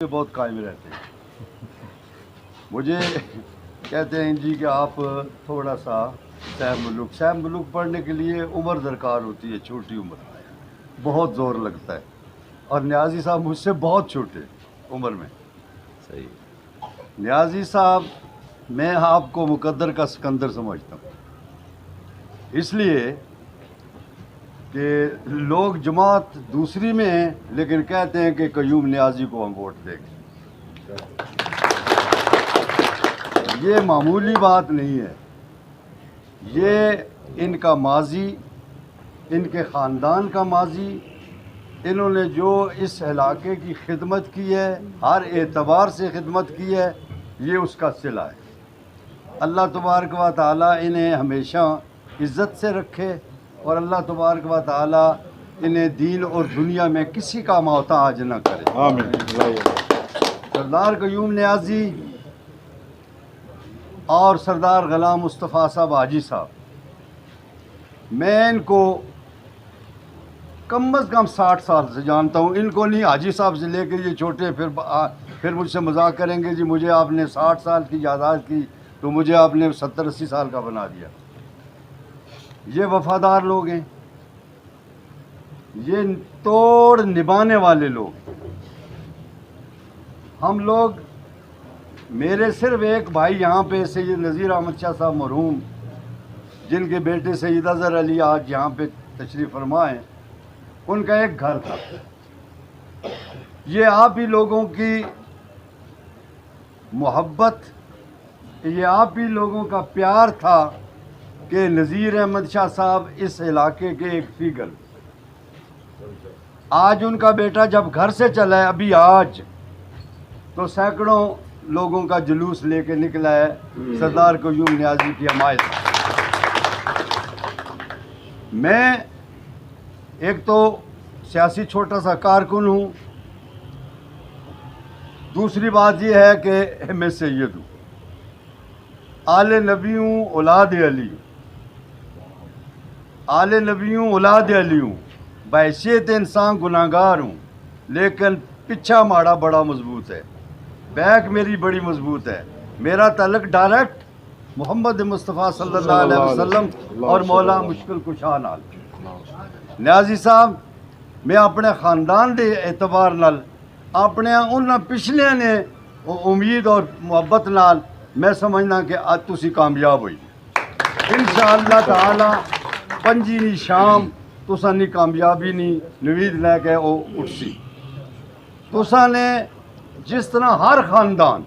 بہت قائم رہتے ہیں. مجھے کہتے ہیں جی کہ آپ تھوڑا سا صاحب ملوک پڑھنے کے لیے عمر درکار ہوتی ہے، چھوٹی عمر، بہت زور لگتا ہے. اور نیازی صاحب مجھ سے بہت چھوٹے عمر میں. صحیح. نیازی صاحب، میں آپ کو مقدر کا سکندر سمجھتا ہوں، اس لیے کہ لوگ جماعت دوسری میں ہیں لیکن کہتے ہیں کہ قیوم نیازی کو ہم ووٹ دیں گے. یہ معمولی بات نہیں ہے. یہ ان کا ماضی، ان کے خاندان کا ماضی، انہوں نے جو اس علاقے کی خدمت کی ہے، ہر اعتبار سے خدمت کی ہے، یہ اس کا صلہ ہے. اللہ تبارک و تعالیٰ انہیں ہمیشہ عزت سے رکھے اور اللہ تبارک و تعالیٰ انہیں دین اور دنیا میں کسی کا محتاج نہ کرے. آمین. سردار قیوم نیازی اور سردار غلام مصطفیٰ صاحب حاجی صاحب، میں ان کو کم از کم 60 سال سے جانتا ہوں. ان کو نہیں، حاجی صاحب سے لے کے یہ چھوٹے، پھر مجھ سے مذاق کریں گے جی مجھے آپ نے 60 سال کی یادداشت کی تو مجھے آپ نے 70-80 سال کا بنا دیا. یہ وفادار لوگ ہیں، یہ توڑ نبھانے والے لوگ ہیں. ہم لوگ، میرے صرف ایک بھائی یہاں پہ سید نذیر احمد شاہ صاحب مرحوم، جن کے بیٹے سید اظہر علی آج یہاں پہ تشریف فرما ہیں، ان کا ایک گھر تھا. یہ آپ ہی لوگوں کی محبت، یہ آپ ہی لوگوں کا پیار تھا کہ نذیر احمد شاہ صاحب اس علاقے کے ایک فگر. آج ان کا بیٹا جب گھر سے چلا ہے، ابھی آج تو سینکڑوں لوگوں کا جلوس لے کے نکلا ہے سردار قیوم نیازی کی حمایت. میں ایک تو سیاسی چھوٹا سا کارکن ہوں، دوسری بات یہ ہے کہ میں سید ہوں، آل نبی ہوں، اولاد علی ہوں. آل نبی ہوں، اولاد علی ہوں، بحیثیت انسان گناہگار ہوں، لیکن پچھا ماڑا بڑا مضبوط ہے، بیک میری بڑی مضبوط ہے. میرا تعلق ڈائریکٹ محمد مصطفیٰ صلی اللہ علیہ وسلم اور مولا مشکل کشا نال. نیازی صاحب، میں اپنے خاندان دے اعتبار نال، اپنے انہاں پچھلے نے امید اور محبت نال میں سمجھنا کہ آج تسی کامیاب ہوئی. انشاءاللہ تعالی پنجی نی شام تساں نی کامیابی نی نوید لے کے او اٹھسی. تساں نے جس طرح ہر خاندان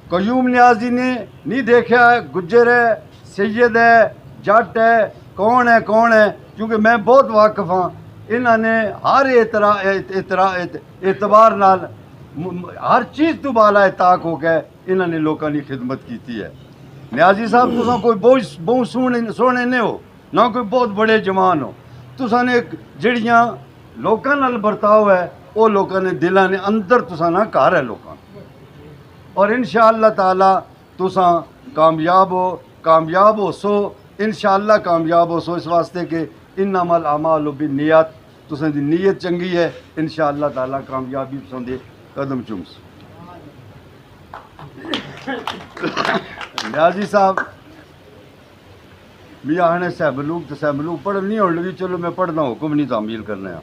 قیوم نیازی نے نہیں دیکھا ہے گجر ہے، سید ہے، جٹ ہے، کون ہے، کیونکہ میں بہت واقف ہاں. انہوں نے ہر اعتبار نال ہر چیز تو بالا طاق ہو کے انہوں نے لوگوں کی خدمت کیتی ہے. نیازی صاحب، تساں کوئی بہت سونے نہیں ہو، نہ کوئی بہت بڑے جوان ہو. تساں نے جڑیاں لوکاں نال برتاؤ ہے، وہ لوگوں نے دلاں نے اندر تساں نہ گھر ہے لوکاں. اور انشاءاللہ تعالی تساں کامیاب ہو سو، انشاءاللہ کامیاب ہو سو، اس واسطے کہ انما الاعمال بالنیات. تساں دی نیت چنگی ہے، انشاءاللہ تعالی کامیابی تساں دے قدم چومس. نیازی صاحب، میں آنے سہبلوک پڑھن نہیں ہونے لگی، چلو میں پڑھنا ہوں، حکم نہیں تعمیل کرنا ہے.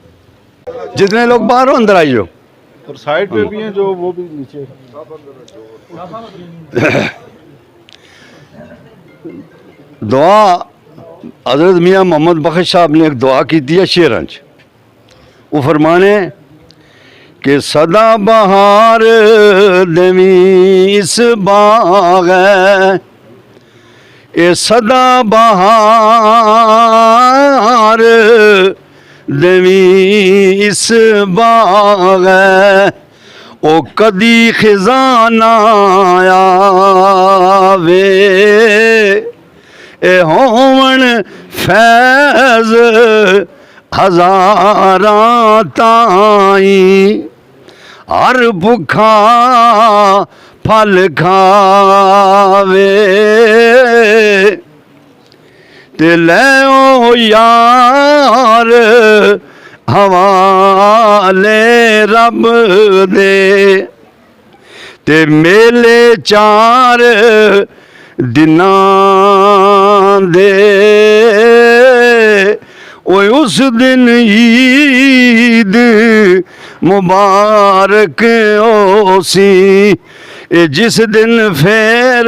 جتنے لوگ باہر ہو اندر آئیو. اور سائڈ پہ بھی ہیں جو وہ بھی نیچے. دعا حضرت میاں محمد بخش صاحب نے ایک دعا کی ہے شیرنج. وہ فرمانے کہ صدا بہار دمی اس باغ ہے، اے صدا بہار دمی اس باغ ہے، او کدی خزانہ آوے، اے ہون فیض ہزاراں تائیں، ہر بھکھا پھل کھاوے، تے لے او یار حوالے رب دے. تے میلے 4 دناں دے اوے اس دن عید مبارک او سی جس دن پھر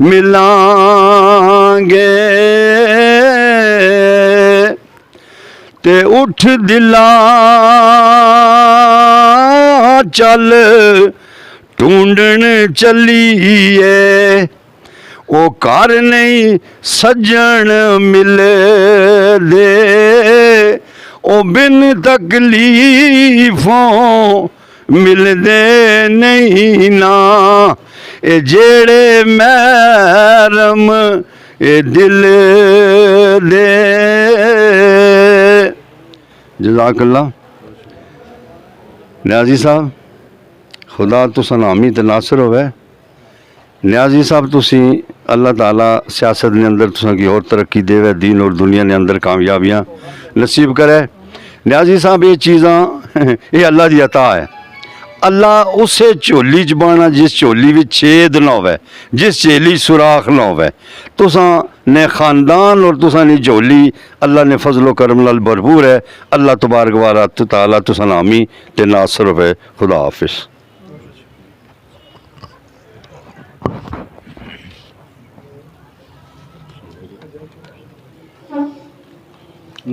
ملان گے تے اٹھ دلا چل ڈھونڈن چلیے او کر نہیں سجن مل دے او بن تکلیفوں مل دے نہیں نا اے جیڑے محرم اے دل دے. جزاک اللہ. نیازی صاحب خدا تساں نامی تے ناصر ہوئے. نیازی صاحب تسی اللہ تعالیٰ سیاست نے اندر تساں کی اور ترقی دے وے دین اور دنیا نے اندر کامیابیاں نصیب کرے. نیازی صاحب یہ چیزاں یہ اللہ دی عطا ہے. اللہ اسے چولی چ بانا جس چولی وچ چھید نہ ہوئے جس چیلی سوراخ نہ ہوئے. تساں نے خاندان اور تساں نے جولی اللہ نے فضل و کرم نال بھرپور ہے. اللہ تبارک و تعالیٰ تساں نامی تے ناصر ہوئے. خدا حافظ.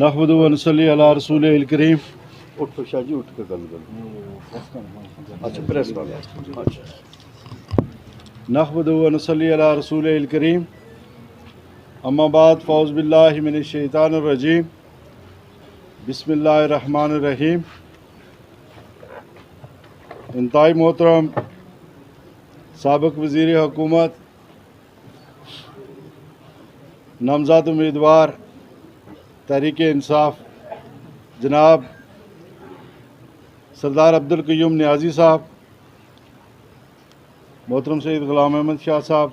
نحمد و نصلی علی رسول الکریم. اٹھو شاہ جی اٹھ کے گل کرو. اچھا پریس والا. نحمد و نصلی علی رسول الکریم. اما بعد فاعوذ باللہ من الشیطان الرجیم. بسم اللہ الرحمن الرحیم. انتہائی محترم سابق وزیر حکومت نامزد امیدوار تحریک انصاف جناب سردار عبدالقیوم نیازی صاحب، محترم سید غلام احمد شاہ صاحب،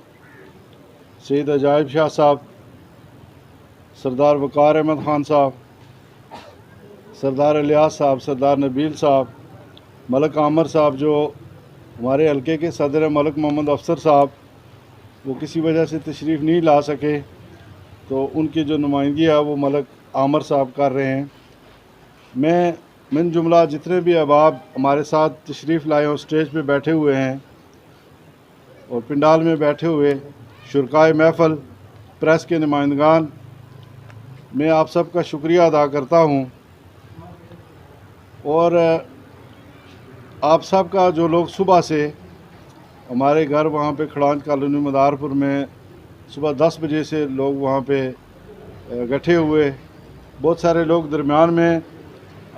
سید عجائب شاہ صاحب، سردار وقار احمد خان صاحب، سردار الیاس صاحب، سردار نبیل صاحب، ملک عامر صاحب جو ہمارے حلقے کے صدر ملک محمد افسر صاحب وہ کسی وجہ سے تشریف نہیں لا سکے تو ان کی جو نمائندگی ہے وہ ملک عامر صاحب کر رہے ہیں. میں من جملہ جتنے بھی احباب ہمارے ساتھ تشریف لائے اور اسٹیج پہ بیٹھے ہوئے ہیں اور پنڈال میں بیٹھے ہوئے شرکائے محفل، پریس کے نمائندگان، میں آپ سب کا شکریہ ادا کرتا ہوں. اور آپ سب کا جو لوگ صبح سے ہمارے گھر وہاں پہ کھڑانچ کالونی مدارپور میں صبح 10 بجے سے لوگ وہاں پہ اکٹھے ہوئے. بہت سارے لوگ درمیان میں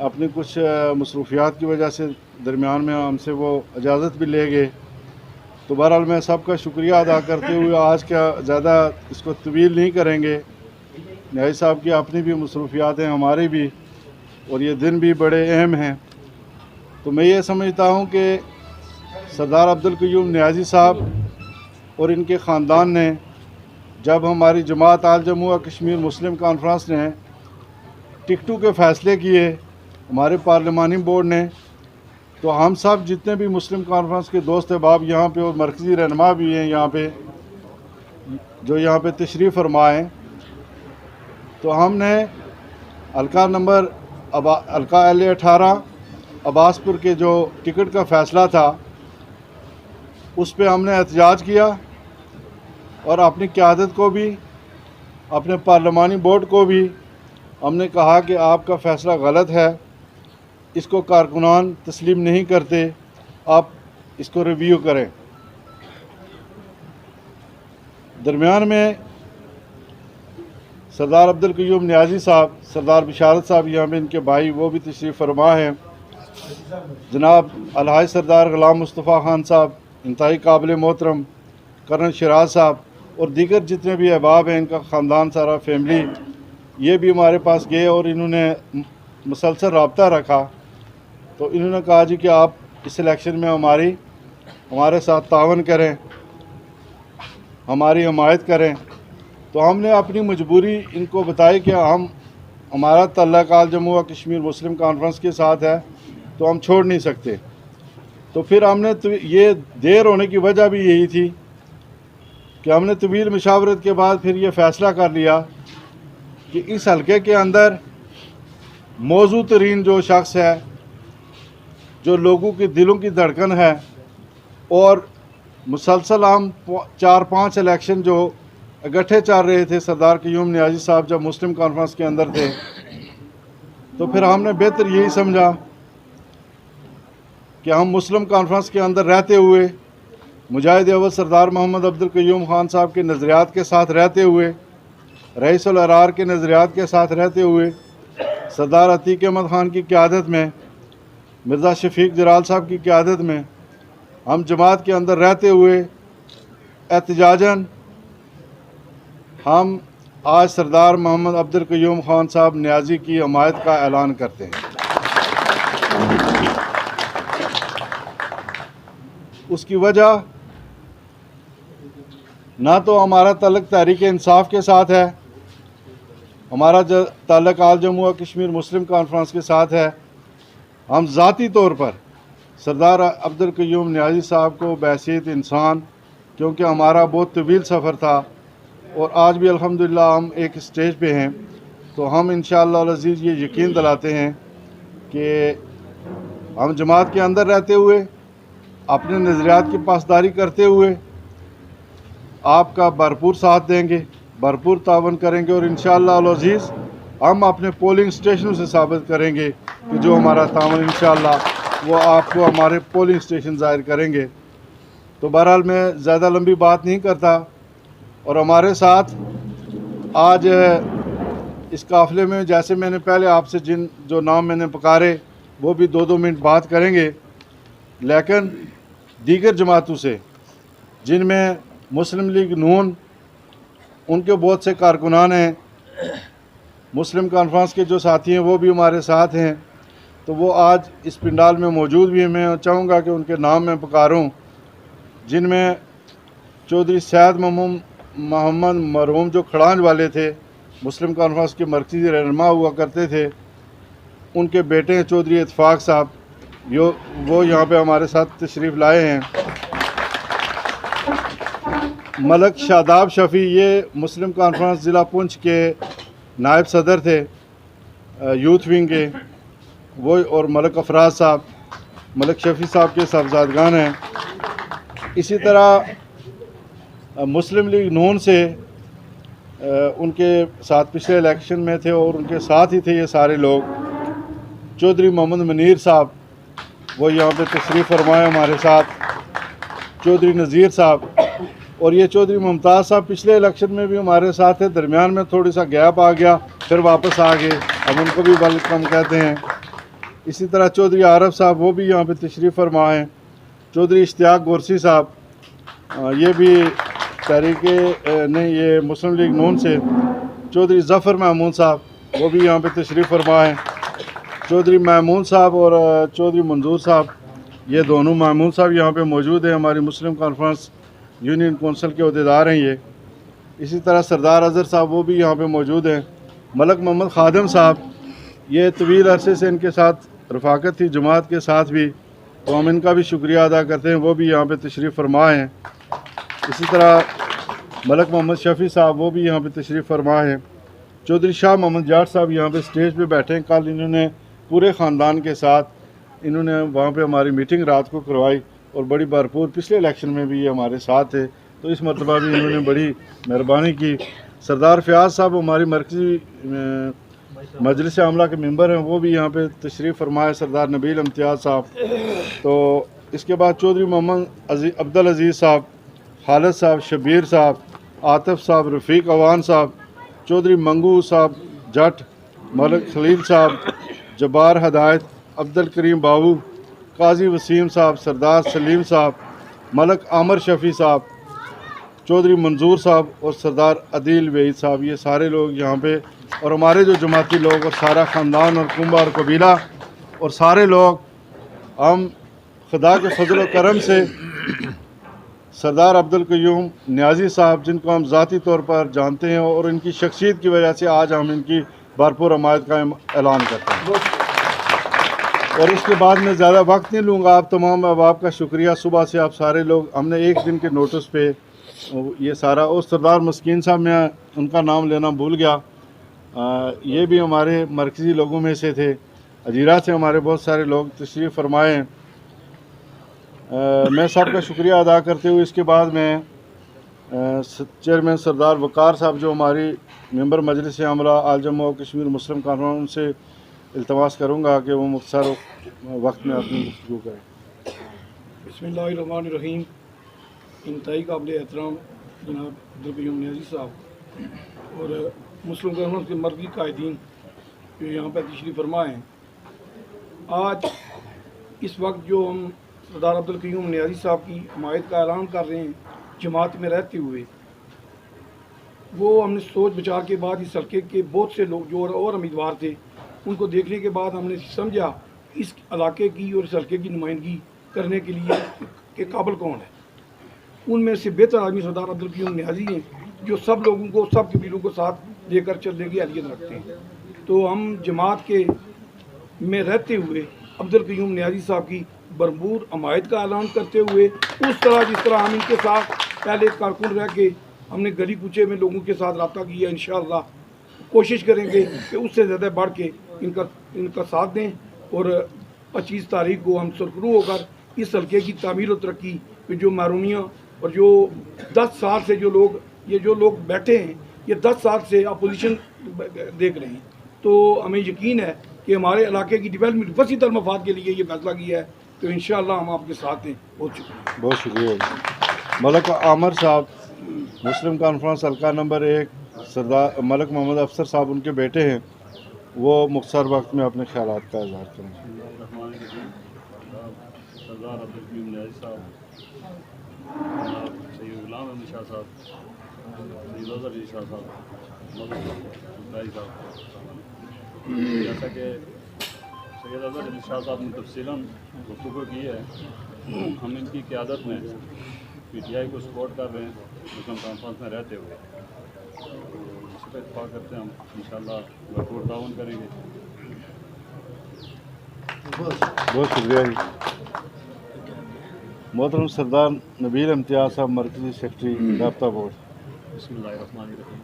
اپنی کچھ مصروفیات کی وجہ سے درمیان میں ہم سے وہ اجازت بھی لے گئے. تو بہرحال میں سب کا شکریہ ادا کرتے ہوئے آج کا زیادہ اس کو طویل نہیں کریں گے. نیازی صاحب کی اپنی بھی مصروفیات ہیں، ہماری بھی، اور یہ دن بھی بڑے اہم ہیں. تو میں یہ سمجھتا ہوں کہ سردار عبدالقیوم نیازی صاحب اور ان کے خاندان نے جب ہماری جماعت آل جموں کشمیر مسلم کانفرنس نے ٹکٹوں کے فیصلے کیے ہمارے پارلیمانی بورڈ نے، تو ہم سب جتنے بھی مسلم کانفرنس کے دوست احباب یہاں پہ اور مرکزی رہنما بھی ہیں یہاں پہ جو یہاں پہ تشریف فرمائیں، تو ہم نے حلقہ نمبر حلقہ L18 عباس پور کے جو ٹکٹ کا فیصلہ تھا اس پہ ہم نے احتجاج کیا اور اپنی قیادت کو بھی اپنے پارلیمانی بورڈ کو بھی ہم نے کہا کہ آپ کا فیصلہ غلط ہے، اس کو کارکنان تسلیم نہیں کرتے، آپ اس کو ریویو کریں. درمیان میں سردار عبدالقیوم نیازی صاحب، سردار بشارت صاحب یہاں پہ ان کے بھائی وہ بھی تشریف فرما ہیں، جناب الحاج سردار غلام مصطفیٰ خان صاحب انتہائی قابل محترم، کرنل شراز صاحب اور دیگر جتنے بھی احباب ہیں ان کا خاندان سارا فیملی یہ بھی ہمارے پاس گئے اور انہوں نے مسلسل رابطہ رکھا. تو انہوں نے کہا جی کہ آپ اس الیکشن میں ہمارے ساتھ تعاون کریں، ہماری حمایت کریں. تو ہم نے اپنی مجبوری ان کو بتائی کہ ہمارا تعلق آل جموں و کشمیر مسلم کانفرنس کے ساتھ ہے تو ہم چھوڑ نہیں سکتے. تو پھر ہم نے یہ دیر ہونے کی وجہ بھی یہی تھی کہ ہم نے طویل مشاورت کے بعد پھر یہ فیصلہ کر لیا کہ اس حلقے کے اندر موزوں ترین جو شخص ہے، جو لوگوں کے دلوں کی دھڑکن ہے، اور مسلسل ہم 4-5 الیکشن جو اکٹھے چل رہے تھے سردار قیوم نیازی صاحب جب مسلم کانفرنس کے اندر تھے، تو پھر ہم نے بہتر یہی سمجھا کہ ہم مسلم کانفرنس کے اندر رہتے ہوئے مجاہد اول سردار محمد عبدالقیوم خان صاحب کے نظریات کے ساتھ رہتے ہوئے، رئیس الارار کے نظریات کے ساتھ رہتے ہوئے، سردار عتیق احمد خان کی قیادت میں، مرزا شفیق جرال صاحب کی قیادت میں ہم جماعت کے اندر رہتے ہوئے احتجاجاً ہم آج سردار محمد عبدالقیوم خان صاحب نیازی کی حمایت کا اعلان کرتے ہیں۔ اس کی وجہ نہ تو ہمارا تعلق تحریک انصاف کے ساتھ ہے، ہمارا تعلق آل جموں و کشمیر مسلم کانفرنس کے ساتھ ہے، ہم ذاتی طور پر سردار عبدالقیوم نیازی صاحب کو بحیثیت انسان، کیونکہ ہمارا بہت طویل سفر تھا اور آج بھی الحمدللہ ہم ایک اسٹیج پہ ہیں، تو ہم انشاءاللہ العزیز یہ یقین دلاتے ہیں کہ ہم جماعت کے اندر رہتے ہوئے اپنے نظریات کی پاسداری کرتے ہوئے آپ کا بھرپور ساتھ دیں گے، بھرپور تعاون کریں گے، اور انشاءاللہ العزیز ہم اپنے پولنگ اسٹیشنوں سے ثابت کریں گے کہ جو ہمارا تعاون انشاءاللہ وہ آپ کو ہمارے پولنگ اسٹیشن ظاہر کریں گے۔ تو بہرحال میں زیادہ لمبی بات نہیں کرتا، اور ہمارے ساتھ آج اس قافلے میں جیسے میں نے پہلے آپ سے جو نام میں نے پکارے وہ بھی 2-2 منٹ بات کریں گے، لیکن دیگر جماعتوں سے جن میں مسلم لیگ نون ان کے بہت سے کارکنان ہیں، مسلم کانفرنس کے جو ساتھی ہیں وہ بھی ہمارے ساتھ ہیں، تو وہ آج اس پنڈال میں موجود بھی ہیں۔ میں چاہوں گا کہ ان کے نام میں پکاروں، جن میں چودھری سید محمد مرحوم جو کھڑانج والے تھے، مسلم کانفرنس کے مرکزی رہنما ہوا کرتے تھے، ان کے بیٹے ہیں چودھری اتفاق صاحب، وہ یہاں پہ ہمارے ساتھ تشریف لائے ہیں۔ ملک شاداب شفیع یہ مسلم کانفرنس ضلع پونچھ کے نائب صدر تھے یوتھ ونگ کے، وہ، اور ملک افراز صاحب ملک شفیع صاحب کے صاحبزادگان ہیں۔ اسی طرح مسلم لیگ نون سے ان کے ساتھ پچھلے الیکشن میں تھے اور ان کے ساتھ ہی تھے یہ سارے لوگ، چودھری محمد منیر صاحب وہ یہاں پہ تشریف فرمائے ہمارے ساتھ، چودھری نذیر صاحب، اور یہ چودھری ممتاز صاحب پچھلے الیکشن میں بھی ہمارے ساتھ تھے، درمیان میں تھوڑی سا گیپ آ گیا، پھر واپس آ گئے، ہم ان کو بھی ویلکم کہتے ہیں۔ اسی طرح چودھری عارف صاحب وہ بھی یہاں پہ تشریف فرما ہیں، چودھری اشتیاق گورسی صاحب یہ بھی تحریک نہیں یہ مسلم لیگ نون سے، چودھری ظفر محمود صاحب وہ بھی یہاں پہ تشریف فرما ہیں، چودھری محمود صاحب اور چودھری منظور صاحب، یہ دونوں محمود صاحب یہاں پہ موجود ہیں، ہماری مسلم کانفرنس یونین کونسل کے عہدیدار ہیں یہ۔ اسی طرح سردار اظہر صاحب وہ بھی یہاں پہ موجود ہیں، ملک محمد خادم صاحب یہ طویل عرصے سے ان کے ساتھ رفاقت تھی جماعت کے ساتھ بھی، تو ہم ان کا بھی شکریہ ادا کرتے ہیں، وہ بھی یہاں پہ تشریف فرما ہیں۔ اسی طرح ملک محمد شفیع صاحب وہ بھی یہاں پہ تشریف فرما ہیں، چودھری شاہ محمد جاٹ صاحب یہاں پہ اسٹیج پہ بیٹھے ہیں، کل انہوں نے پورے خاندان کے ساتھ انہوں نے وہاں پہ ہماری میٹنگ رات کو کروائی اور بڑی بھرپور، پچھلے الیکشن میں بھی یہ ہمارے ساتھ تھے، تو اس مرتبہ بھی انہوں نے بڑی مہربانی کی۔ سردار فیاض صاحب ہماری مرکزی مجلس عاملہ کے ممبر ہیں، وہ بھی یہاں پہ تشریف فرمائے، سردار نبیل امتیاز صاحب۔ تو اس کے بعد چودھری محمد عبدالعزیز صاحب، خالد صاحب، شبیر صاحب، عاطف صاحب، رفیق اوان صاحب، چودھری منگو صاحب جٹ، ملک خلیل صاحب، جبار ہدایت، عبدالکریم بابو، قاضی وسیم صاحب، سردار سلیم صاحب، ملک عامر شفیع صاحب، چودھری منظور صاحب اور سردار عدیل وحید صاحب، یہ سارے لوگ یہاں پہ، اور ہمارے جو جماعتی لوگ اور سارا خاندان اور کنبہ اور قبیلہ اور سارے لوگ، ہم خدا کے فضل و کرم سے سردار عبدالقیوم نیازی صاحب جن کو ہم ذاتی طور پر جانتے ہیں اور ان کی شخصیت کی وجہ سے آج ہم ان کی بھرپور حمایت کا اعلان کرتے ہیں۔ اور اس کے بعد میں زیادہ وقت نہیں لوں گا. آپ تمام احباب کا شکریہ. صبح سے آپ سارے لوگ, ہم نے ایک دن کے نوٹس پہ یہ سارا, اور سردار مسکین صاحب میں ان کا نام لینا بھول گیا, یہ بھی ہمارے مرکزی لوگوں میں سے تھے. اجیرا سے ہمارے بہت سارے لوگ تشریف فرمائے ہیں. میں سب کا شکریہ ادا کرتے ہوئے اس کے بعد میں چیئرمین سردار وقار صاحب جو ہماری ممبر مجلس عملہ آل جموں و کشمیر مسلم کانفرنس, ان سے التماس کروں گا کہ وہ مختصر وقت میں اپنی گفتگو کریں. بسم اللہ الرحمن الرحیم. انتہائی قابل احترام جناب عبدالقیوم نیازی صاحب اور مسلم کانفرنس کے مرکزی قائدین جو یہاں پہ تشریف فرما ہیں, آج اس وقت جو ہم سردار عبدالقیوم نیازی صاحب کی حمایت کا اعلان کر رہے ہیں جماعت میں رہتے ہوئے, وہ ہم نے سوچ بچار کے بعد اس حلقے کے بہت سے لوگ جو اور امیدوار تھے ان کو دیکھنے کے بعد ہم نے سمجھا اس علاقے کی اور اس حلقے کی نمائندگی کرنے کے لیے کہ قابل کون ہے. ان میں سے بہتر آدمی سردار عبدالقیوم نیازی ہیں جو سب لوگوں کو, سب قبیلوں کو ساتھ لے کر چلنے کی اہلیت رکھتے ہیں. تو ہم جماعت کے میں رہتے ہوئے عبدالقیوم نیازی صاحب کی بھرپور حمایت کا اعلان کرتے ہوئے, اس طرح جس طرح ہم ان کے ساتھ پہلے کارکن رہ کے ہم نے گلی کوچے میں لوگوں کے ساتھ رابطہ کیا, انشاءاللہ کوشش کریں گے کہ اس سے زیادہ بڑھ کے ان کا ساتھ دیں. اور 25 تاریخ کو ہم سرخرو ہو کر اس حلقے کی تعمیر و ترقی کہ جو محرومیاں اور جو 10 سال سے جو لوگ بیٹھے ہیں, یہ 10 سال سے اپوزیشن دیکھ رہے ہیں, تو ہمیں یقین ہے کہ ہمارے علاقے کی ڈیولپمنٹ وسیع تر مفاد کے لیے یہ فیصلہ کیا ہے. تو انشاءاللہ ہم آپ کے ساتھ ہیں. بہت شکریہ. بہت شکریہ. ملک عامر صاحب مسلم کانفرنس حلقہ نمبر 1, سردار ملک محمد افسر صاحب ان کے بیٹے ہیں, وہ مختصر وقت میں اپنے خیالات کا اظہار کریں. سردار عبدالقیوم نیازی صاحب, سید غلام احمد شاہ صاحب, سید اظہر علی شاہ صاحب, ملک صاحب, جیسا کہ سید اظہر علی شاہ صاحب نے تفصیلاً گفتگو کی ہے, ہم ان کی قیادت میں پی ٹی آئی کو سپورٹ کر رہے ہیں مسلم کانفرنس میں رہتے ہوئے. اس پہ اتفاق کرتے ہیں, ہم انشاءاللہ بھرپور تعاون کریں گے. بہت شکریہ جی. محترم سردار نبیل امتیاز صاحب مرکزی سیکرٹری رابطہ بورڈ. بسم اللہ الرحمن الرحیم.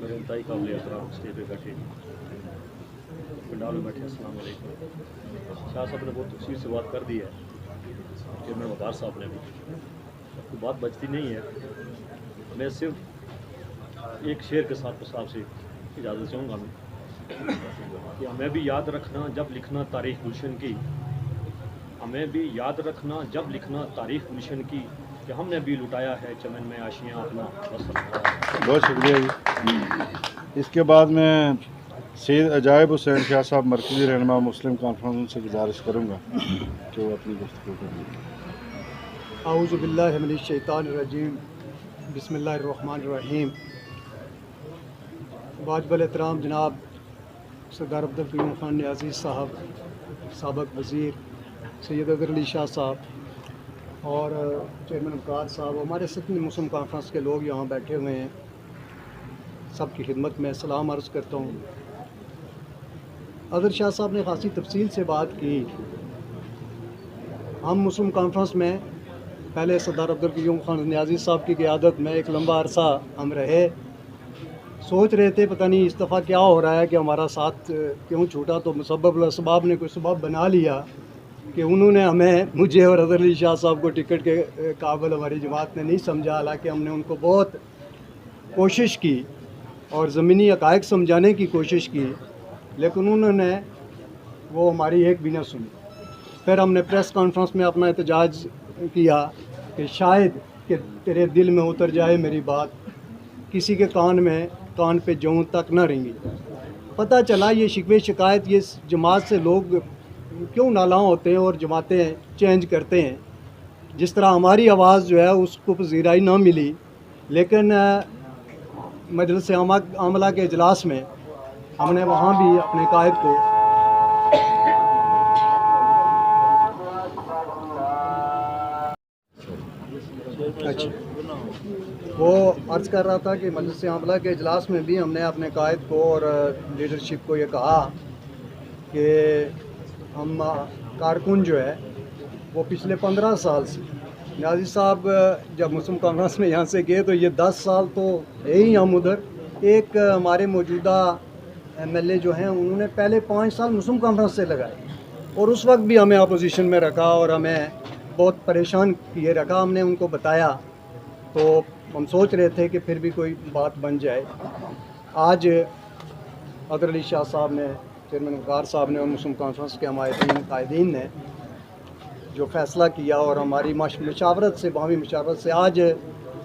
میرے انتہائی قابل احترام اسٹیج پہ بیٹھے پنڈال میں بیٹھے, السلام علیکم. شاہ صاحب نے بہت تفصیل سے بات کر دی ہے, چیئرمین وقار صاحب نے بھی, کوئی بات بچتی نہیں ہے. میں صرف ایک شعر کے ساتھ صاحب سے اجازت چاہوں گا میں کہ ہمیں بھی یاد رکھنا جب لکھنا تاریخ گلشن کی, ہمیں بھی یاد رکھنا جب لکھنا تاریخ گلشن کی, کہ ہم نے بھی لٹایا ہے چمن میں آشیاں اپنا. بہت شکریہ جی. اس کے بعد میں سید عجائب حسین شاہ صاحب مرکزی رہنما مسلم کانفرنس سے گزارش کروں گا کہ وہ اپنی گفتگو کریں. اعوذ باللہ من الشیطان الرجیم. بسم اللہ الرحمن الرحیم. واجب الاحترام جناب سردار عبدالقیوم خان نیازی صاحب, سابق وزیر سید اظہر علی شاہ صاحب اور چیئرمین وقار صاحب, ہمارے سکن مسلم کانفرنس کے لوگ یہاں بیٹھے ہوئے ہیں, سب کی خدمت میں سلام عرض کرتا ہوں. اظہر شاہ صاحب نے خاصی تفصیل سے بات کی. ہم مسلم کانفرنس میں پہلے سردار عبدالقیوم خان نیازی صاحب کی قیادت میں ایک لمبا عرصہ ہم رہے, سوچ رہے تھے پتہ نہیں اس دفعہ کیا ہو رہا ہے کہ ہمارا ساتھ کیوں چھوٹا. تو مسبب الاسباب نے کوئی سبب بنا لیا کہ انہوں نے ہمیں, مجھے اور اظہر علی شاہ صاحب کو ٹکٹ کے قابل ہماری جماعت نے نہیں سمجھا. حالانکہ ہم نے ان کو بہت کوشش کی اور زمینی حقائق سمجھانے کی کوشش کی, لیکن انہوں نے وہ ہماری ایک بھی نہ سنی. پھر ہم نے پریس کانفرنس میں اپنا احتجاج کیا کہ شاید کہ تیرے دل میں اتر جائے میری بات, کسی کے کان پہ جوں تک نہ رہیں. پتہ چلا یہ شکوے شکایت یہ جماعت سے لوگ کیوں نالاں ہوتے ہیں اور جماعتیں چینج کرتے ہیں. جس طرح ہماری آواز جو ہے اس کو پذیرائی نہ ملی, لیکن مجلس عاملہ کے اجلاس میں ہم نے وہاں بھی اپنے قائد کو وہ عرض کر رہا تھا کہ مجلس عاملہ کے اجلاس میں بھی ہم نے اپنے قائد کو اور لیڈرشپ کو یہ کہا کہ ہم کارکن جو ہے وہ پچھلے 15 سال سے نیازی صاحب جب مسلم کانفرنس میں یہاں سے گئے تو یہ 10 سال تو ہے ہی ہم ادھر. ایک ہمارے موجودہ ایم ایل اے جو ہیں انہوں نے پہلے 5 سال مسلم کانفرنس سے لگائے اور اس وقت بھی ہمیں اپوزیشن میں رکھا اور ہمیں بہت پریشان کیے رکھا. ہم نے ان کو بتایا تو ہم سوچ رہے تھے کہ پھر بھی کوئی بات بن جائے. آج حیدر علی شاہ صاحب نے, چیئرمین وقار صاحب نے اور مسلم کانفرنس کے ہمارے قائدین نے جو فیصلہ کیا اور ہماری مشاورت سے, باہمی مشاورت سے, آج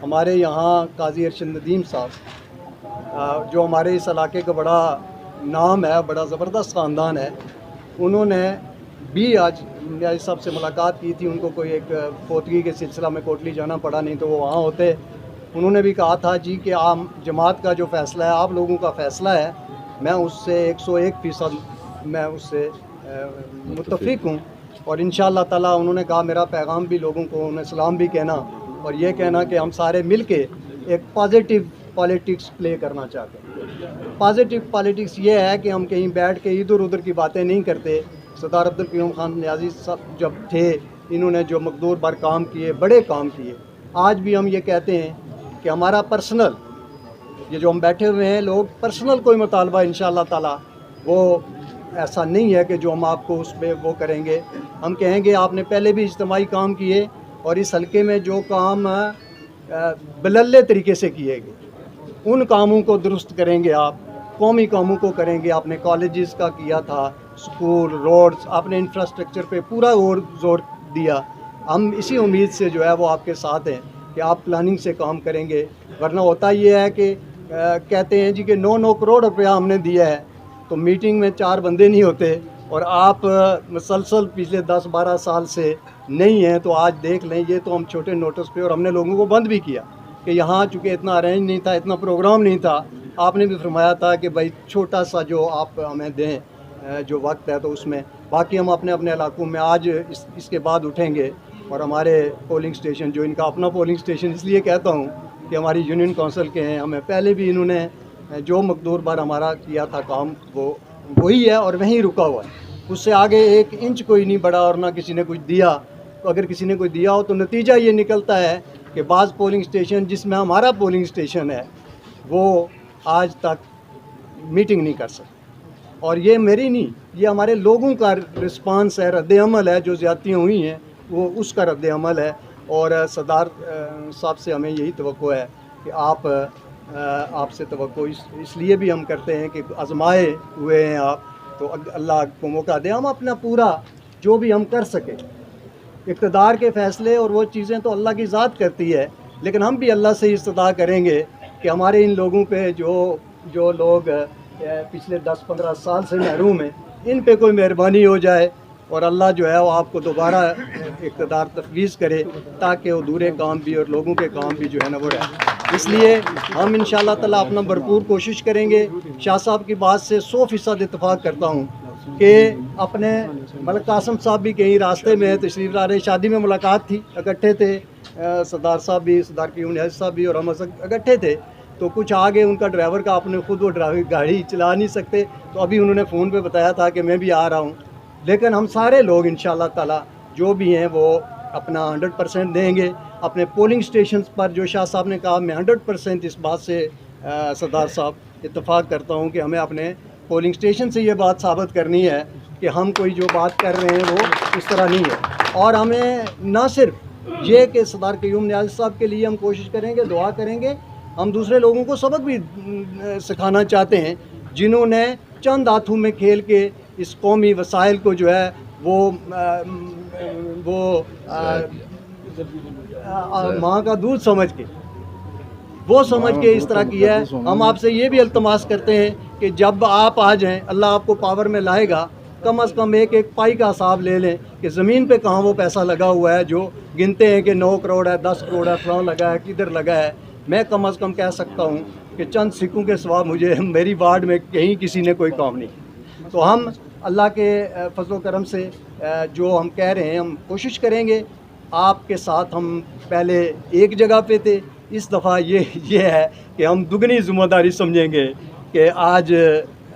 ہمارے یہاں قاضی ارشد ندیم صاحب جو ہمارے اس علاقے کا بڑا نام ہے, بڑا زبردست خاندان ہے, انہوں نے بھی آج نیازی صاحب سے ملاقات کی تھی. ان کو کوئی ایک فوتگی کے سلسلہ میں کوٹلی جانا پڑا, نہیں تو وہ وہاں ہوتے. انہوں نے بھی کہا تھا جی کہ عام جماعت کا جو فیصلہ ہے, آپ لوگوں کا فیصلہ ہے, میں اس سے 101% میں اس سے متفق ہوں. اور انشاءاللہ تعالیٰ انہوں نے کہا میرا پیغام بھی لوگوں کو انہیں سلام بھی کہنا اور یہ کہنا کہ ہم سارے مل کے ایک پازیٹیو پالیٹکس پلے کرنا چاہتے ہیں. پازیٹیو پالیٹکس یہ ہے کہ ہم کہیں بیٹھ کے ادھر ادھر کی باتیں نہیں کرتے. سردار عبدالقیوم خان نیازی صاحب جب تھے انہوں نے جو مقدور بر کام کیے, بڑے کام کیے. آج بھی ہم یہ کہتے ہیں کہ ہمارا پرسنل, یہ جو ہم بیٹھے ہوئے ہیں لوگ, پرسنل کوئی مطالبہ انشاءاللہ تعالیٰ وہ ایسا نہیں ہے کہ جو ہم آپ کو اس پہ وہ کریں گے. ہم کہیں گے آپ نے پہلے بھی اجتماعی کام کیے اور اس حلقے میں جو کام بللے طریقے سے کیے گئے ان کاموں کو درست کریں گے. آپ قومی کاموں کو کریں گے. آپ نے کالجز کا کیا تھا, سکول, روڈز, آپ نے انفراسٹرکچر پہ پورا زور دیا. ہم اسی امید سے جو ہے وہ آپ کے ساتھ ہیں کہ آپ پلاننگ سے کام کریں گے. ورنہ ہوتا یہ ہے کہ کہتے ہیں جی کہ 9 کروڑ روپیہ ہم نے دیا ہے تو میٹنگ میں 4 بندے نہیں ہوتے, اور آپ مسلسل پچھلے 10-12 سال سے نہیں ہیں. تو آج دیکھ لیں, یہ تو ہم چھوٹے نوٹس پہ, اور ہم نے لوگوں کو بند بھی کیا کہ یہاں چونکہ اتنا ارینج نہیں تھا, اتنا پروگرام نہیں تھا. آپ نے بھی فرمایا تھا کہ بھائی چھوٹا سا جو آپ ہمیں دیں جو وقت ہے تو اس میں, باقی ہم اپنے اپنے علاقوں میں آج اس کے بعد اٹھیں گے. اور ہمارے پولنگ سٹیشن, جو ان کا اپنا پولنگ سٹیشن اس لیے کہتا ہوں کہ ہماری یونین کونسل کے ہیں, ہمیں پہلے بھی انہوں نے جو مقدور بار ہمارا کیا تھا کام وہ وہی ہے اور وہیں رکا ہوا ہے. اس سے آگے 1 انچ کوئی نہیں بڑھا اور نہ کسی نے کچھ دیا. تو اگر کسی نے کوئی دیا ہو تو نتیجہ یہ نکلتا ہے کہ بعض پولنگ سٹیشن جس میں ہمارا پولنگ سٹیشن ہے وہ آج تک میٹنگ نہیں کر سکتے. اور یہ میری نہیں, یہ ہمارے لوگوں کا رسپانس ہے, رد عمل ہے. جو زیادتیاں ہوئی ہیں وہ اس کا رد عمل ہے. اور صدار صاحب سے ہمیں یہی توقع ہے کہ آپ سے توقع اس لیے بھی ہم کرتے ہیں کہ آزمائے ہوئے ہیں آپ, تو اللہ کو موقع دے. ہم اپنا پورا جو بھی ہم کر سکیں, اقتدار کے فیصلے اور وہ چیزیں تو اللہ کی ذات کرتی ہے, لیکن ہم بھی اللہ سے استدعا کریں گے کہ ہمارے ان لوگوں پہ جو لوگ پچھلے 10-15 سال سے محروم ہیں, ان پہ کوئی مہربانی ہو جائے اور اللہ جو ہے وہ آپ کو دوبارہ اقتدار تفویض کرے تاکہ ادھورے کام بھی اور لوگوں کے کام بھی جو ہے نا وہ رہے. اس لیے ہم انشاءاللہ تعالیٰ اپنا بھرپور کوشش کریں گے. شاہ صاحب کی بات سے 100% اتفاق کرتا ہوں کہ اپنے ملک قاسم صاحب بھی کہیں راستے میں تشریف لا رہے, شادی میں ملاقات تھی, اکٹھے تھے, سردار صاحب بھی, سردار قیوم نیازی صاحب بھی اور ہم اکٹھے تھے. تو کچھ آگے ان کا ڈرائیور کا, آپ نے خود وہ گاڑی چلا نہیں سکتے, تو ابھی انہوں نے فون پہ بتایا تھا کہ میں بھی آ رہا ہوں. لیکن ہم سارے لوگ انشاءاللہ تعالیٰ جو بھی ہیں وہ اپنا 100% دیں گے. اپنے پولنگ سٹیشنز پر جو شاہ صاحب نے کہا, میں 100% اس بات سے سردار صاحب اتفاق کرتا ہوں کہ ہمیں اپنے پولنگ سٹیشن سے یہ بات ثابت کرنی ہے کہ ہم کوئی جو بات کر رہے ہیں وہ اس طرح نہیں ہے. اور ہمیں نہ صرف یہ کہ سردار قیوم نیازی صاحب کے لیے ہم کوشش کریں گے, دعا کریں گے, ہم دوسرے لوگوں کو سبق بھی سکھانا چاہتے ہیں جنہوں نے چند ہاتھوں میں کھیل کے اس قومی وسائل کو جو ہے وہ ماں کا دودھ سمجھ کے اس طرح کیا ہے. ہم آپ سے یہ بھی التماس کرتے ہیں کہ جب آپ آ جائیں, اللہ آپ کو پاور میں لائے گا, کم از کم ایک پائی کا حساب لے لیں کہ زمین پہ کہاں وہ پیسہ لگا ہوا ہے جو گنتے ہیں کہ 9 کروڑ ہے, 10 کروڑ ہے, فلاں لگا ہے, کدھر لگا ہے. میں کم از کم کہہ سکتا ہوں کہ چند سکوں کے سوا میری وارڈ میں کہیں کسی نے کوئی کام نہیں کیا. تو ہم اللہ کے فضل و کرم سے جو ہم کہہ رہے ہیں ہم کوشش کریں گے. آپ کے ساتھ ہم پہلے ایک جگہ پہ تھے, اس دفعہ یہ ہے کہ ہم دگنی ذمہ داری سمجھیں گے کہ آج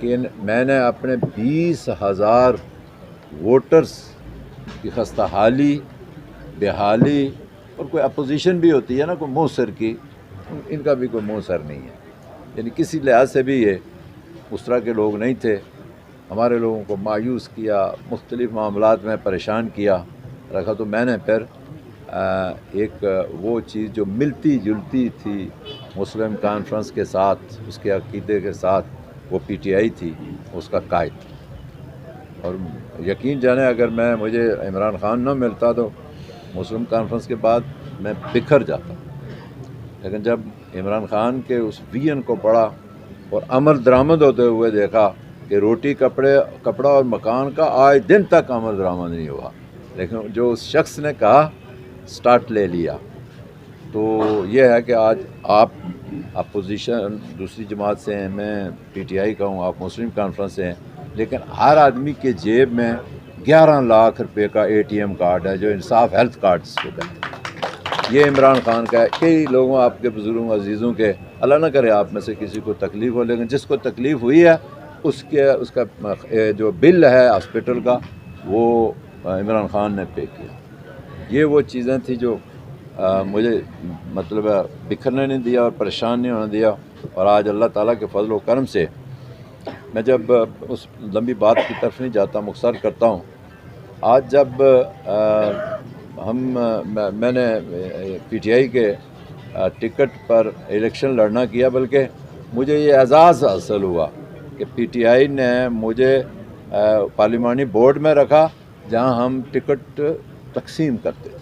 کہ میں نے اپنے 20,000 ووٹرز کی خستہ حالی، بحالی، اور کوئی اپوزیشن بھی ہوتی ہے نا کوئی موثر کی، ان کا بھی کوئی موثر نہیں ہے، یعنی کسی لحاظ سے بھی یہ اس طرح کے لوگ نہیں تھے. ہمارے لوگوں کو مایوس کیا، مختلف معاملات میں پریشان کیا رکھا. تو میں نے پھر ایک وہ چیز جو ملتی جلتی تھی مسلم کانفرنس کے ساتھ، اس کے عقیدے کے ساتھ، وہ پی ٹی آئی تھی، اس کا قائد. اور یقین جانیں اگر مجھے عمران خان نہ ملتا تو مسلم کانفرنس کے بعد میں بکھر جاتا. لیکن جب عمران خان کے اس ویژن کو پڑھا اور عمل درآمد ہوتے ہوئے دیکھا کہ روٹی کپڑا اور مکان کا آج دن تک عمل درآمد نہیں ہوا، لیکن جو اس شخص نے کہا سٹارٹ لے لیا. تو یہ ہے کہ آج آپ اپوزیشن دوسری جماعت سے ہیں، میں پی ٹی آئی کا ہوں، آپ مسلم کانفرنس سے ہیں، لیکن ہر آدمی کے جیب میں 11 لاکھ روپے کا اے ٹی ایم کارڈ ہے، جو انصاف ہیلتھ کارڈ کو کہتے ہیں. یہ عمران خان کا ہے. کئی لوگوں آپ کے بزرگوں عزیزوں کے، اللہ نہ کرے آپ میں سے کسی کو تکلیف ہو، لیکن جس کو تکلیف ہوئی ہے اس کا جو بل ہے ہاسپٹل کا وہ عمران خان نے پے کیا. یہ وہ چیزیں تھیں جو مجھے مطلب بکھرنے نہیں دیا اور پریشان نہیں ہونے دیا. اور آج اللہ تعالیٰ کے فضل و کرم سے میں جب اس لمبی بات کی طرف نہیں جاتا، مختصر کرتا ہوں. آج جب میں نے پی ٹی آئی کے ٹکٹ پر الیکشن لڑنا کیا، بلکہ مجھے یہ اعزاز حاصل ہوا کہ پی ٹی آئی نے مجھے پارلیمانی بورڈ میں رکھا جہاں ہم ٹکٹ تقسیم کرتے تھے،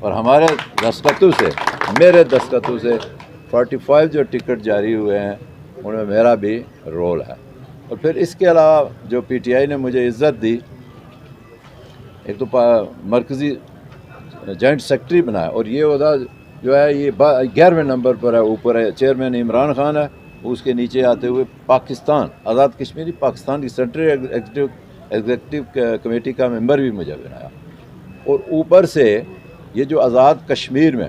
اور ہمارے دستخطوں سے، میرے دستخطوں سے 45 جو ٹکٹ جاری ہوئے ہیں ان میں میرا بھی رول ہے. اور پھر اس کے علاوہ جو پی ٹی آئی نے مجھے عزت دی، ایک تو مرکزی جوائنٹ سیکرٹری بنایا، اور یہ عہدہ جو ہے یہ 11ویں نمبر پر ہے، اوپر ہے چیئرمین عمران خان ہے، اس کے نیچے آتے ہوئے پاکستان آزاد کشمیری پاکستان کی سینٹرل ایگزیکٹو کمیٹی کا ممبر بھی مجھے بنایا. اور اوپر سے یہ جو آزاد کشمیر میں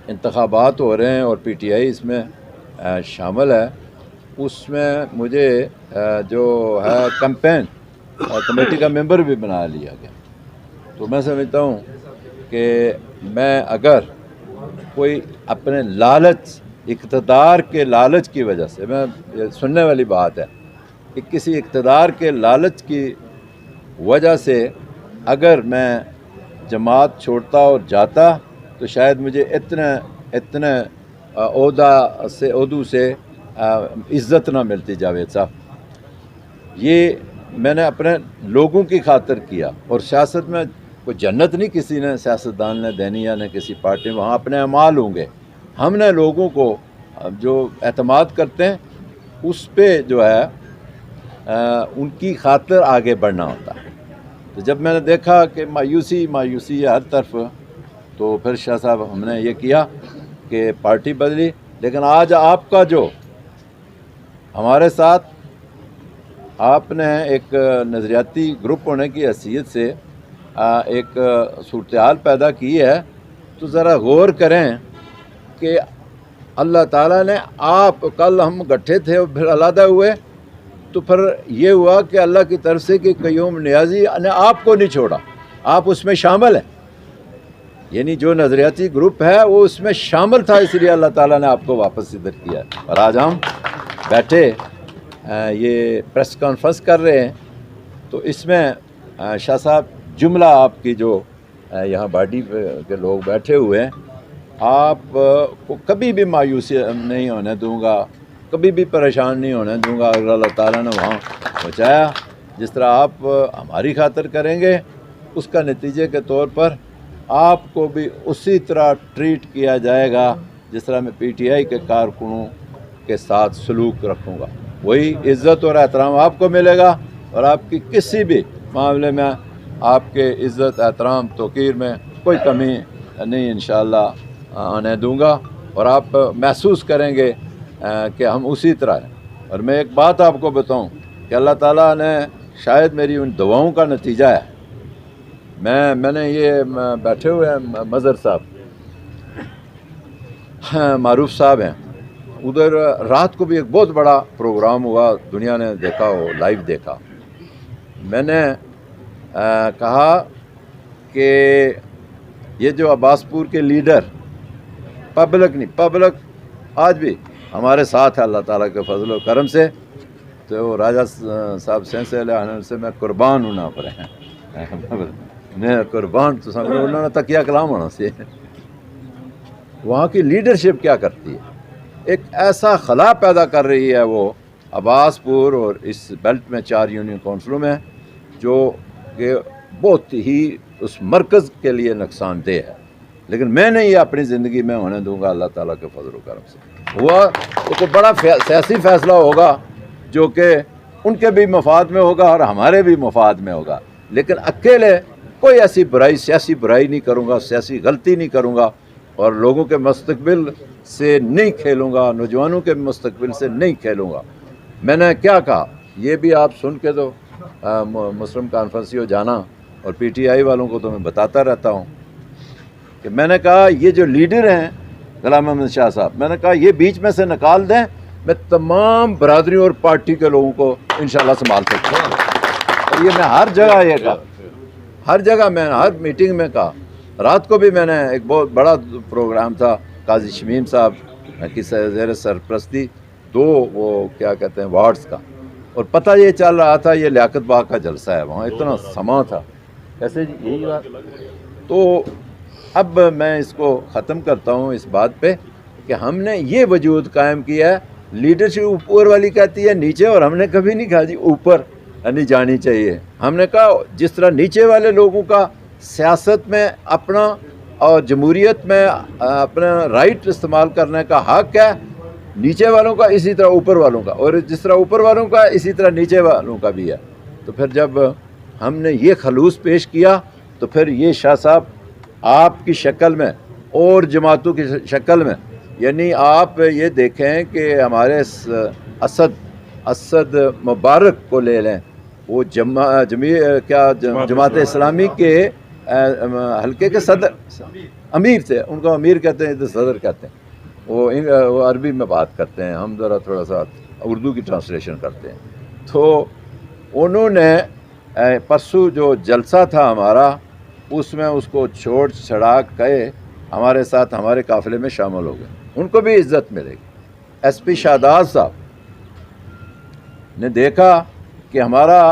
انتخابات ہو رہے ہیں اور پی ٹی آئی اس میں شامل ہے، اس میں مجھے جو ہے کیمپین کمیٹی کا ممبر بھی بنا لیا گیا. تو میں سمجھتا ہوں کہ میں اگر کوئی اپنے لالچ، اقتدار کے لالچ کی وجہ سے، میں یہ سننے والی بات ہے کہ کسی اقتدار کے لالچ کی وجہ سے اگر میں جماعت چھوڑتا اور جاتا تو شاید مجھے اتنے عہدوں سے عزت نہ ملتی. جاوید صاحب، یہ میں نے اپنے لوگوں کی خاطر کیا، اور سیاست میں کوئی جنت نہیں کسی نے سیاستدان نے دینی یا نہ کسی پارٹی میں، وہاں اپنے اعمال ہوں گے. ہم نے لوگوں کو جو اعتماد کرتے ہیں اس پہ جو ہے ان کی خاطر آگے بڑھنا ہوتا ہے. تو جب میں نے دیکھا کہ مایوسی ہے ہر طرف، تو پھر شاہ صاحب ہم نے یہ کیا کہ پارٹی بدلی. لیکن آج آپ کا جو ہمارے ساتھ آپ نے ایک نظریاتی گروپ ہونے کی حیثیت سے ایک صورتحال پیدا کی ہے، تو ذرا غور کریں کہ اللہ تعالیٰ نے کل ہم گٹھے تھے اور پھر علیحدہ ہوئے، تو پھر یہ ہوا کہ اللہ کی طرف سے کہ قیوم نیازی نے آپ کو نہیں چھوڑا، آپ اس میں شامل ہیں. یعنی جو نظریاتی گروپ ہے وہ اس میں شامل تھا، اس لیے اللہ تعالیٰ نے آپ کو واپس ادھر کیا. اور آج ہم بیٹھے یہ پریس کانفرنس کر رہے ہیں، تو اس میں شاہ صاحب جملہ آپ کی جو یہاں باڈی کے لوگ بیٹھے ہوئے ہیں، آپ کو کبھی بھی مایوسی نہیں ہونے دوں گا، کبھی بھی پریشان نہیں ہونے دوں گا. اگر اللہ تعالیٰ نے وہاں پہنچایا، جس طرح آپ ہماری خاطر کریں گے، اس کا نتیجے کے طور پر آپ کو بھی اسی طرح ٹریٹ کیا جائے گا جس طرح میں پی ٹی آئی کے کارکنوں کے ساتھ سلوک رکھوں گا. وہی عزت اور احترام آپ کو ملے گا، اور آپ کی کسی بھی معاملے میں آپ کے عزت، احترام، توقیر میں کوئی کمی نہیں انشاءاللہ آنے دوں گا. اور آپ محسوس کریں گے کہ ہم اسی طرح ہیں. اور میں ایک بات آپ کو بتاؤں کہ اللہ تعالیٰ نے شاید میری ان دعاؤں کا نتیجہ ہے. میں نے یہ بیٹھے ہوئے ہیں مظہر صاحب، معروف صاحب ہیں، ادھر رات کو بھی ایک بہت بڑا پروگرام ہوا, دنیا نے دیکھا, وہ لائیو دیکھا. میں نے کہا کہ یہ جو عباس پور کے لیڈر پبلک نہیں, پبلک آج بھی ہمارے ساتھ ہے اللہ تعالیٰ کے فضل و کرم سے. تو راجہ صاحب سینسے علیہ سے میں قربان ہونا پر ہیں, میں قربان تو سمجھو انہوں نے تکیہ کلام ہونا سے. وہاں کی لیڈرشپ کیا کرتی ہے, ایک ایسا خلا پیدا کر رہی ہے وہ عباس پور اور اس بیلٹ میں 4 یونین کونسلوں میں, جو کہ بہت ہی اس مرکز کے لیے نقصان دہ ہے. لیکن میں نہیں یہ اپنی زندگی میں ہونے دوں گا, اللہ تعالیٰ کے فضل و کرم سے. ہوا تو کوئی بڑا سیاسی فیصلہ ہوگا جو کہ ان کے بھی مفاد میں ہوگا اور ہمارے بھی مفاد میں ہوگا, لیکن اکیلے کوئی ایسی برائی, سیاسی برائی نہیں کروں گا, سیاسی غلطی نہیں کروں گا, اور لوگوں کے مستقبل سے نہیں کھیلوں گا, نوجوانوں کے مستقبل سے نہیں کھیلوں گا. میں نے کیا کہا یہ بھی آپ سن کے تو مسلم کانفرنس ہو جانا, اور پی ٹی آئی والوں کو تو میں بتاتا رہتا ہوں کہ میں نے کہا یہ جو لیڈر ہیں غلام احمد شاہ صاحب, میں نے کہا یہ بیچ میں سے نکال دیں, میں تمام برادریوں اور پارٹی کے لوگوں کو انشاءاللہ سنبھال سکتا ہوں. اور یہ میں ہر جگہ یہ کہا, ہر جگہ میں ہر میٹنگ میں کہا. رات کو بھی میں نے ایک بہت بڑا پروگرام تھا قاضی شمیم صاحب کی زیر سرپرستی, 2 وہ کیا کہتے ہیں وارڈز کا, اور پتہ یہ چل رہا تھا یہ لیاقت باغ کا جلسہ ہے, وہاں اتنا سما تھا. کیسے جی یہی بات. تو اب میں اس کو ختم کرتا ہوں اس بات پہ کہ ہم نے یہ وجود قائم کیا ہے, لیڈرشپ اوپر والی کہتی ہے نیچے, اور ہم نے کبھی نہیں کہا جی اوپر نہیں جانی چاہیے. ہم نے کہا جس طرح نیچے والے لوگوں کا سیاست میں اپنا اور جمہوریت میں اپنا رائٹ استعمال کرنے کا حق ہے, نیچے والوں کا اسی طرح اوپر والوں کا, اور جس طرح اوپر والوں کا اسی طرح نیچے والوں کا بھی ہے. تو پھر جب ہم نے یہ خلوص پیش کیا تو پھر یہ شاہ صاحب آپ کی شکل میں اور جماعتوں کی شکل میں, یعنی آپ یہ دیکھیں کہ ہمارے اسد مبارک کو لے لیں, وہ جماعت اسلامی کے حلقے کے صدر امیر تھے, ان کو امیر کہتے ہیں, ادھر صدر کہتے ہیں. وہ عربی میں بات کرتے ہیں, ہم ذرا تھوڑا سا اردو کی ٹرانسلیشن کرتے ہیں. تو انہوں نے پرسوں جو جلسہ تھا ہمارا, اس میں اس کو چھوڑ چھڑا کے ہمارے ساتھ ہمارے قافلے میں شامل ہو گئے. ان کو بھی عزت ملے گی. ایس پی شہداد صاحب نے دیکھا کہ ہمارا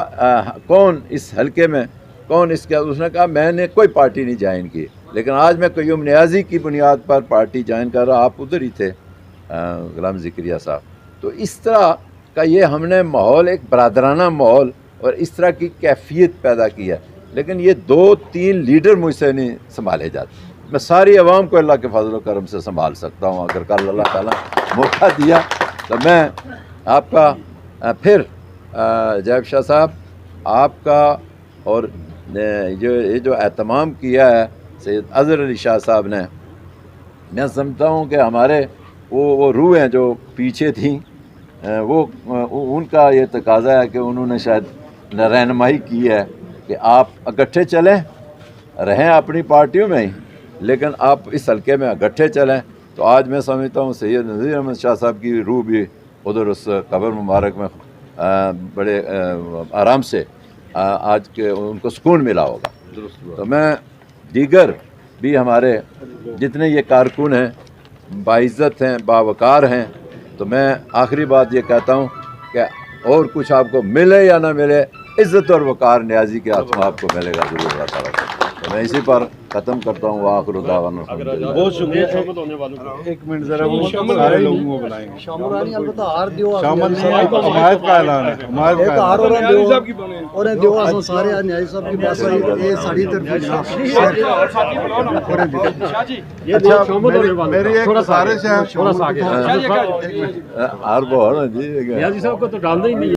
کون اس حلقے میں کون اس کا, اس نے کہا میں نے کوئی پارٹی نہیں جوائن کی, لیکن آج میں قیوم نیازی کی بنیاد پر پارٹی جوائن کر رہا. آپ ادھر ہی تھے غلام ذکریہ صاحب. تو اس طرح کا یہ ہم نے ماحول, ایک برادرانہ ماحول اور اس طرح کی کیفیت پیدا کی ہے. لیکن یہ 2-3 لیڈر مجھ سے نہیں سنبھالے جاتے. میں ساری عوام کو اللہ کے فضل و کرم سے سنبھال سکتا ہوں, اگر کل اللہ تعالیٰ موقع دیا تو. میں آپ کا پھر جیب شاہ صاحب آپ کا اور یہ جو اہتمام کیا ہے سید اظہر علی شاہ صاحب نے, میں سمجھتا ہوں کہ ہمارے وہ روح ہیں جو پیچھے تھیں, وہ ان کا یہ تقاضا ہے کہ انہوں نے شاید رہنمائی کی ہے کہ آپ اکٹھے چلیں, رہیں اپنی پارٹیوں میں ہی, لیکن آپ اس حلقے میں اکٹھے چلیں. تو آج میں سمجھتا ہوں سید نذیر احمد شاہ صاحب کی روح بھی ادھر اس قبر مبارک میں بڑے آرام سے آج کے ان کو سکون ملا ہوگا. تو میں دیگر بھی ہمارے جتنے یہ کارکن ہیں باعزت ہیں, باوقار ہیں, تو میں آخری بات یہ کہتا ہوں کہ اور کچھ آپ کو ملے یا نہ ملے, عزت اور وقار نیازی کے ہاتھوں آپ کو ملے گا ضرور اللہ تعالیٰ. تو میں اسی پر ختم کرتا ہوں. وآخر دعوانا الحمدللہ. بہت شکریہ. ایک منٹ ذرا وہ سارے لوگوں کو بلائیں گے. شامرانی البتہ ہار دیو شامل حمایت کا اعلان ہے, حمایت کا ہار اعلان. اور دیو اور دیو اساں سارے نیائی صاحب کی بات ہے, یہ ساڑی طرف اچھا میری ایک گزارش ہے, ہر بہت جی نیازی صاحب کو تو ڈالنا ہی نہیں.